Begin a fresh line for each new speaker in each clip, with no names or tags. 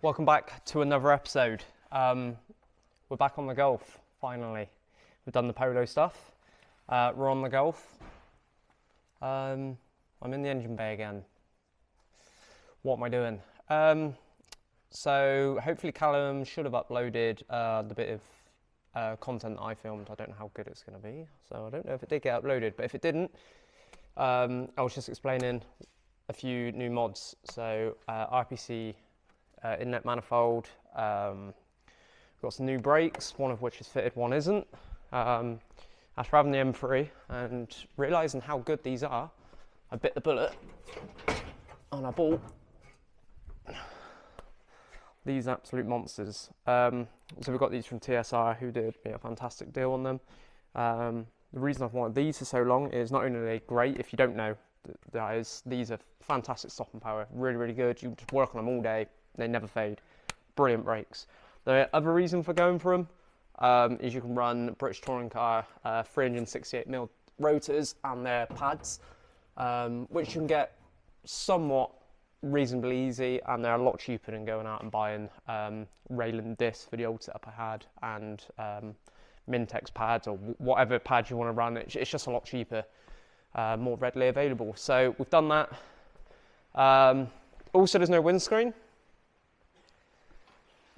Welcome back to another episode. We're back on the Golf, finally. We've done the polo stuff. We're on the Golf. I'm in the engine bay again. What am I doing? So hopefully Callum should have uploaded the bit of content that I filmed. I don't know how good it's going to be, so I don't know if it did get uploaded, but if it didn't, I was just explaining a few new mods. So RPC inlet manifold, got some new brakes, one of which is fitted, one isn't. After having the M3 and realising how good these are, I bit the bullet and I bought these absolute monsters. So we got these from TSR, who did me a fantastic deal on them. The reason I've wanted these for so long is not only are they great, if you don't know, guys, these are fantastic stopping power, really, really good. You just work on them all day, they never fade. Brilliant brakes. The other reason for going for them is you can run British touring car 368mm rotors and their pads, which you can get somewhat reasonably easy, and they're a lot cheaper than going out and buying Raylan discs for the old setup I had, and Mintex pads or whatever pads you want to run. It's just a lot cheaper, more readily available. So we've done that. Also, there's no windscreen.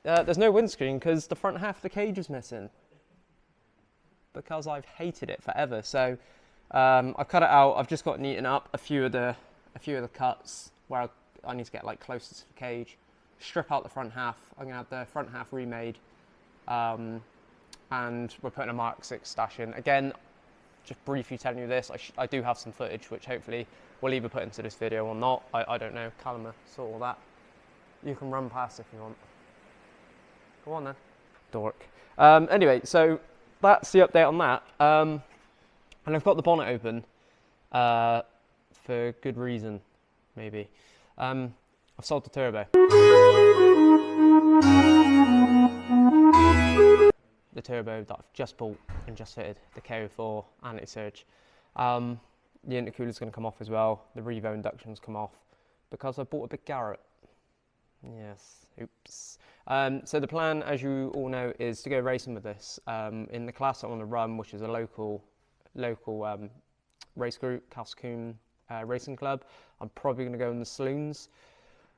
There's no windscreen because the front half of the cage is missing, because I've hated it forever. So I cut it out. I've just got neaten up a few of the cuts where I need to get like closer to the cage. Strip out the front half. I'm gonna have the front half remade, and we're putting a Mark 6 stash in. Again, just briefly telling you this, I do have some footage which hopefully we'll either put into this video or not. I don't know. Callum saw all that. You can run past if you want. Go on then. Dork. Anyway, so that's the update on that. And I've got the bonnet open for good reason, maybe. I've sold the turbo. The turbo that I've just bought and just fitted, the KO4 anti-surge. The intercooler's going to come off as well. The Revo induction's come off because I bought a big Garrett. Yes, oops. So the plan, as you all know, is to go racing with this. In the class I want to run, which is a local race group, Cascoon Racing Club, I'm probably going to go in the saloons.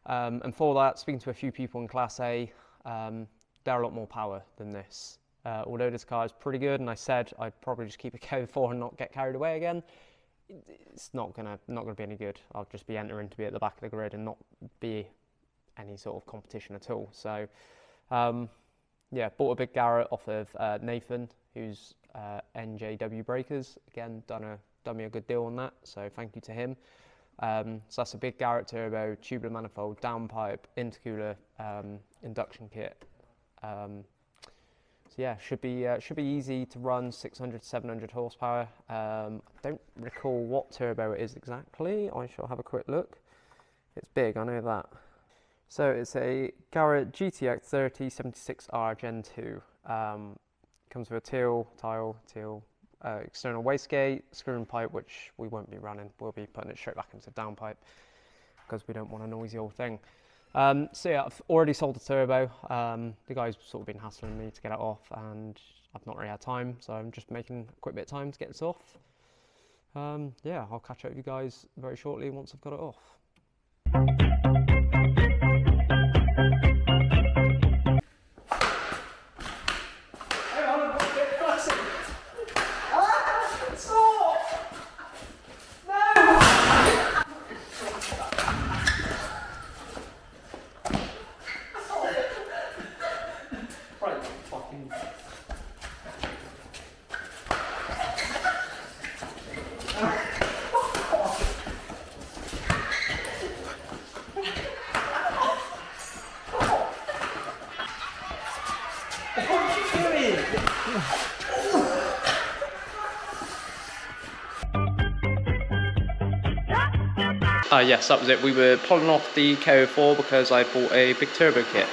And for that, speaking to a few people in Class A, they're a lot more power than this. Although this car is pretty good, and I said I'd probably just keep a KO4 and not get carried away again, it's not gonna be any good. I'll just be entering to be at the back of the grid and not be any sort of competition at all. So yeah, bought a big Garrett off of Nathan, who's NJW Breakers. Again, done me a good deal on that, so thank you to him. So that's a big Garrett turbo, tubular manifold, downpipe, intercooler, induction kit. So yeah, should be easy to run, 600 700 horsepower. I don't recall what turbo it is exactly. I shall have a quick look. It's big, I know that. So it's a Garrett GTX 3076R Gen 2. Comes with a teal external wastegate, screw and pipe, which we won't be running. We'll be putting it straight back into the downpipe because we don't want a noisy old thing. So yeah, I've already sold the turbo. The guy's sort of been hassling me to get it off, and I've not really had time, so I'm just making a quick bit of time to get this off. Yeah, I'll catch up with you guys very shortly once I've got it off. Yes, that was it. We were pulling off the KO4 because I bought a big turbo kit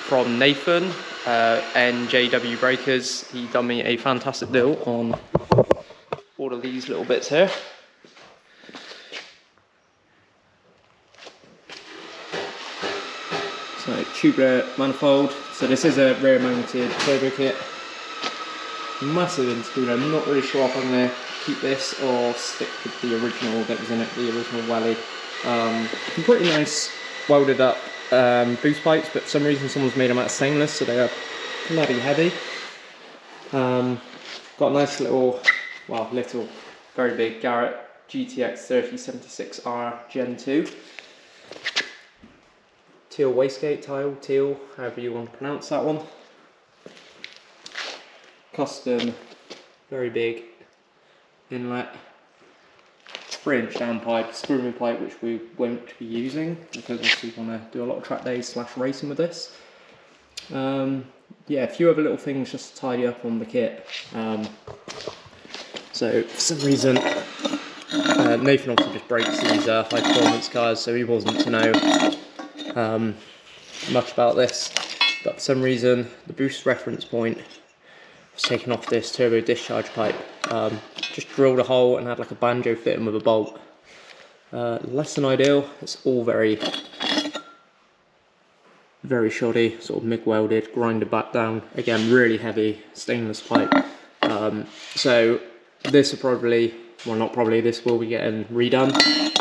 from Nathan, NJW Breakers. He done me a fantastic deal on all of these little bits here. So So tubular manifold. So this is a rear mounted turbo kit. Massive intercooler. I'm not really sure if I'm going to keep this or stick with the original that was in it, the original welly. Pretty nice welded up boost pipes, but for some reason someone's made them out of stainless, so they are bloody heavy. Got a nice little, well, very big Garrett GTX 3076R Gen 2. Teal wastegate tile, teal, however you want to pronounce that one. Custom, very big inlet, 3-inch downpipe, screw-in pipe, which we won't be using because obviously we want to do a lot of track days / racing with this. Yeah, a few other little things just to tidy up on the kit. So for some reason, Nathan obviously just breaks these high performance cars, so he wasn't to know much about this. But for some reason, the boost reference point was taken off this turbo discharge pipe. Just drilled a hole and had like a banjo fitting with a bolt. Less than ideal. It's all very shoddy, sort of MIG welded, grinded back down. Again, really heavy stainless pipe. So this will probably, well not probably, this will be getting redone.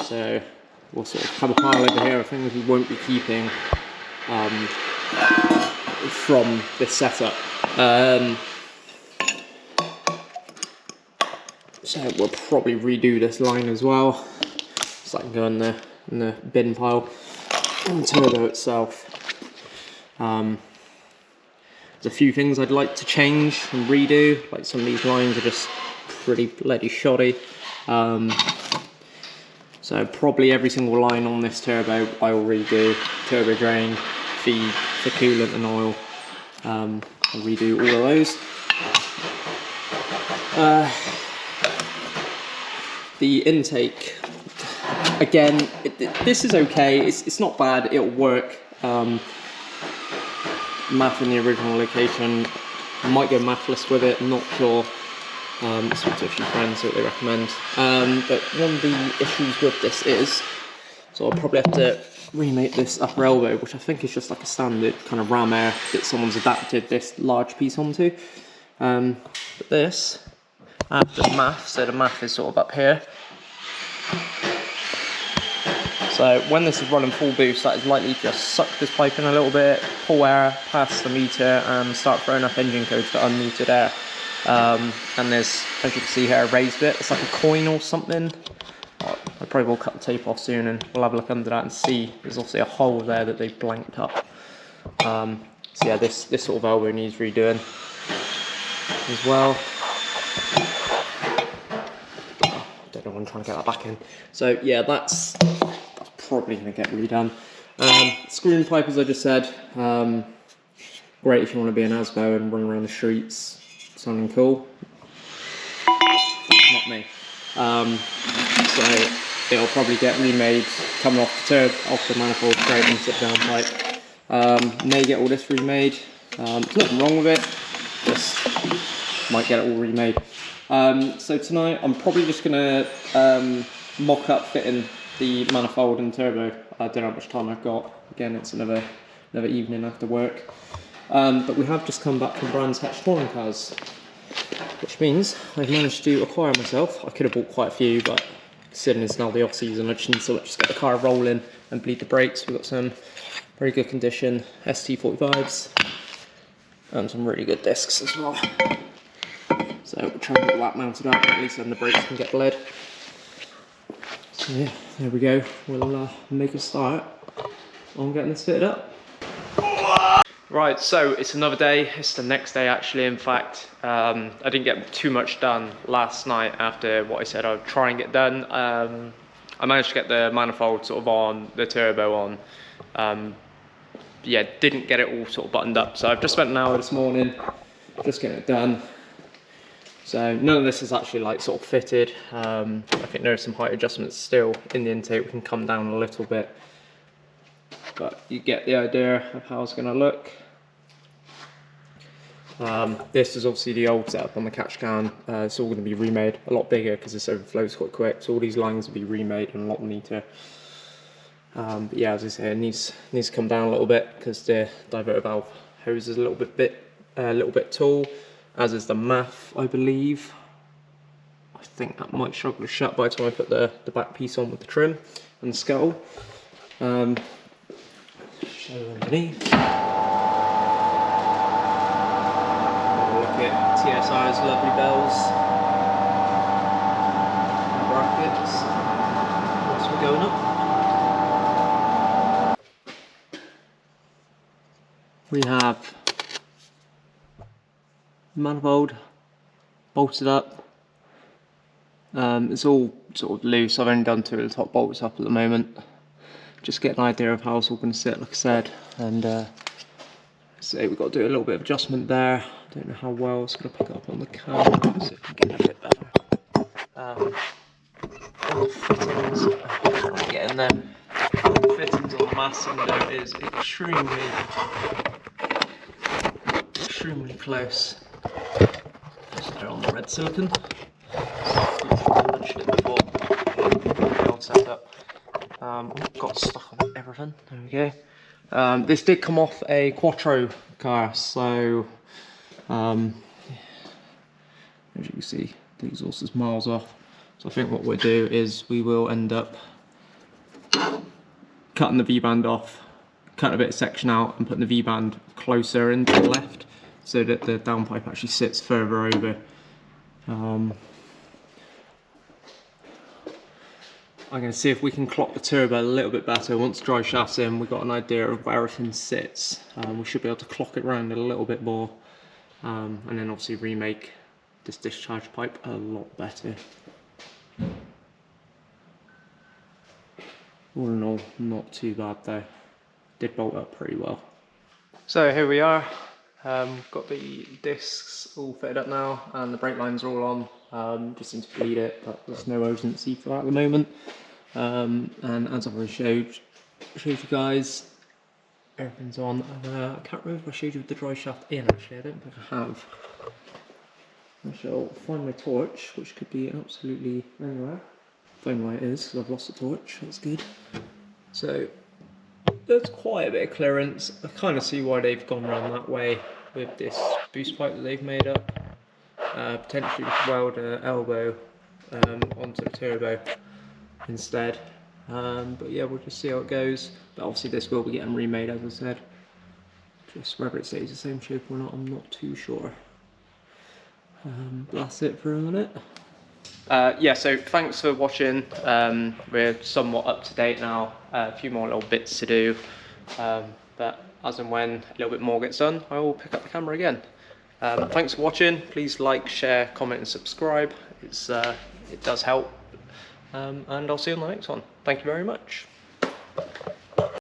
So we'll sort of have a pile over here of things we won't be keeping from this setup. So we'll probably redo this line as well, so I can go in the bin pile. And the turbo itself. There's a few things I'd like to change and redo, like some of these lines are just pretty bloody shoddy. So probably every single line on this turbo I will redo. Turbo drain, feed for coolant and oil. I'll redo all of those. The intake, again, this is okay, it's not bad, it'll work. Math in the original location, I might go mathless with it, I'm not sure. Speak to a few friends, see what they recommend. But one of the issues with this is, so I'll probably have to remake this upper elbow, which I think is just like a standard kind of ram air that someone's adapted this large piece onto. But this, I have the math, so the math is sort of up here. So when this is running full boost, that is likely to just suck this pipe in a little bit, pull air past the meter and start throwing up engine codes for unmetered air. And there's, as you can see here, a raised bit. It's like a coin or something. I probably will cut the tape off soon and we'll have a look under that and see. There's obviously a hole there that they've blanked up. So yeah, this sort of elbow needs redoing as well. I don't know when I'm trying to get that back in. So yeah, that's probably going to get redone. Screw-in pipe, as I just said, great if you want to be an ASBO and run around the streets sounding cool. Not me. So it'll probably get remade coming off the manifold straight into the downpipe. May get all this remade. There's nothing wrong with it, just might get it all remade. So tonight I'm probably just going to mock up fitting the manifold and turbo. I don't know how much time I've got. Again, it's another evening after work. But we have just come back from Brands Hatch Touring Cars, which means I've managed to acquire myself. I could have bought quite a few, but considering it's now the off season, I just need to just get the car rolling and bleed the brakes. We've got some very good condition ST45s and some really good discs as well. So we'll try and get that mounted up, at least then the brakes can get bled. So yeah, there we go. We'll make a start on getting this fitted up. Right, so it's another day. It's the next day actually, in fact. I didn't get too much done last night after what I said I'd try and get done. I managed to get the manifold sort of on, the turbo on. Yeah, didn't get it all sort of buttoned up. So I've just spent an hour this morning just getting it done. So none of this is actually like sort of fitted. I think there are some height adjustments still in the intake. We can come down a little bit, but you get the idea of how it's going to look. This is obviously the old setup on the catch can. It's all going to be remade a lot bigger because this overflows quite quick. So all these lines will be remade and a lot neater. But yeah, as I say, it needs to come down a little bit because the diverter valve hose is a little bit tall, as is the MAF, I believe. I think that might struggle to shut by the time I put the back piece on with the trim and the scuttle. Show underneath. Look at TSR's lovely bells and brackets. Whilst we're going up, we have manifold bolted up. It's all sort of loose. I've only done 2 of the top bolts up at the moment. Just get an idea of how it's all going to sit, like I said. And so we've got to do a little bit of adjustment there. Don't know how well it's going to pick up on the camera. Let's see if I can get a bit better. The fittings, get in there. The fittings on the mass cylinder is extremely close. So they're on the red silicon. I mentioned it before. The old setup. Got stuck on everything. There we go. This did come off a Quattro car, so as you can see, the exhaust is miles off. So I think what we'll do is we will end up cutting the V-band off, cutting a bit of section out, and putting the V-band closer into the left, so that the downpipe actually sits further over. I'm going to see if we can clock the turbo a little bit better. Once the dry shaft's in, we've got an idea of where everything sits. We should be able to clock it around a little bit more, and then obviously remake this discharge pipe a lot better. All in all, not too bad though. Did bolt up pretty well. So here we are. Got the discs all fitted up now, and the brake lines are all on. Just need to bleed it, but there's no urgency for that at the moment. And as I've already showed you guys, everything's on. I can't remember if I showed you the dry shaft in. Actually, I don't think I have. I shall find my torch, which could be absolutely anywhere. Don't know where it is because I've lost the torch. That's good. So there's quite a bit of clearance. I kind of see why they've gone around that way with this boost pipe that they've made up. Potentially weld an elbow onto the turbo instead. But yeah, we'll just see how it goes. But obviously this will be getting remade, as I said. Just whether it stays the same shape or not, I'm not too sure. That's it for a minute. Yeah, so thanks for watching. We're somewhat up to date now. A few more little bits to do. But as and when a little bit more gets done, I will pick up the camera again. Thanks for watching. Please like, share, comment and subscribe. It does help. And I'll see you on the next one. Thank you very much.